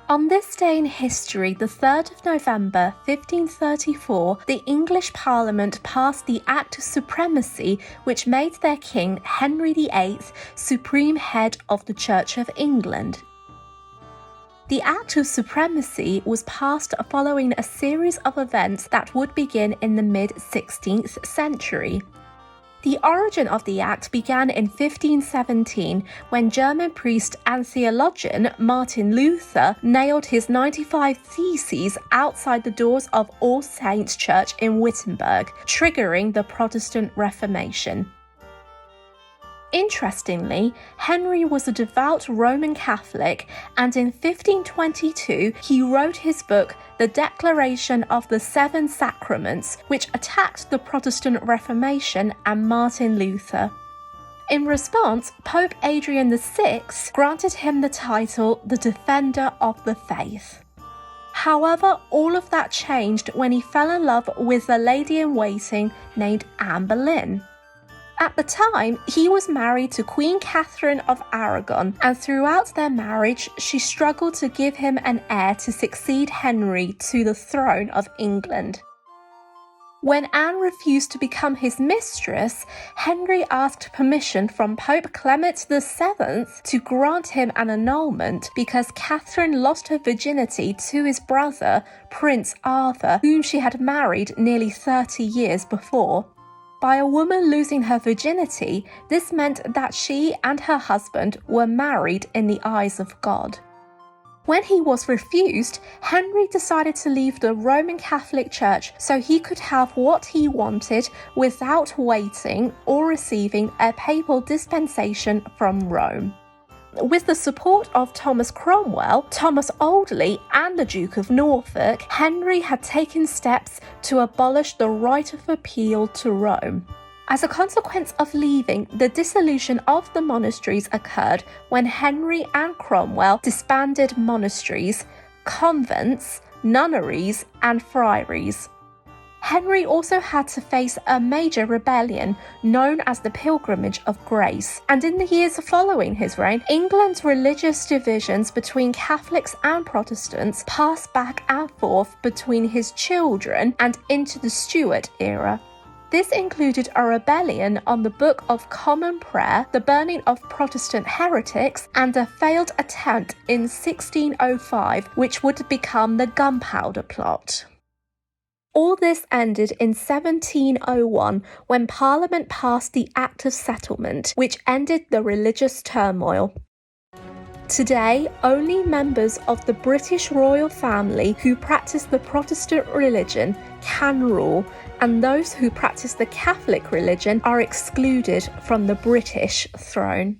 On this day in history, the 3rd of November 1534, the English Parliament passed the Act of Supremacy, which made their King Henry VIII supreme head of the Church of England. The Act of Supremacy was passed following a series of events that would begin in the mid-16th century. The origin of the Act began in 1517 when German priest and theologian Martin Luther nailed his 95 Theses outside the doors of All Saints' Church in Wittenberg, triggering the Protestant Reformation. Interestingly, Henry was a devout Roman Catholic, and in 1522 he wrote his book The Declaration of the Seven Sacraments, which attacked the Protestant Reformation and Martin Luther. In response, Pope Adrian VI granted him the title the Defender of the Faith. However, all of that changed when he fell in love with a lady-in-waiting named Anne Boleyn. At the time, he was married to Queen Catherine of Aragon, and throughout their marriage, she struggled to give him an heir to succeed Henry to the throne of England. When Anne refused to become his mistress, Henry asked permission from Pope Clement VII to grant him an annulment because Catherine lost her virginity to his brother, Prince Arthur, whom she had married nearly 30 years before. By a woman losing her virginity, this meant that she and her husband were married in the eyes of God. When he was refused, Henry decided to leave the Roman Catholic Church so he could have what he wanted without waiting or receiving a papal dispensation from Rome. With the support of Thomas Cromwell, Thomas Audley, and the Duke of Norfolk, Henry had taken steps to abolish the right of appeal to Rome. As a consequence of leaving, the dissolution of the monasteries occurred when Henry and Cromwell disbanded monasteries, convents, nunneries, and friaries. Henry also had to face a major rebellion known as the Pilgrimage of Grace, and in the years following his reign, England's religious divisions between Catholics and Protestants passed back and forth between his children and into the Stuart era. This included a rebellion on the Book of Common Prayer, the burning of Protestant heretics, and a failed attempt in 1605, which would become the Gunpowder Plot. All this ended in 1701 when Parliament passed the Act of Settlement, which ended the religious turmoil. Today, only members of the British royal family who practice the Protestant religion can rule, and those who practice the Catholic religion are excluded from the British throne.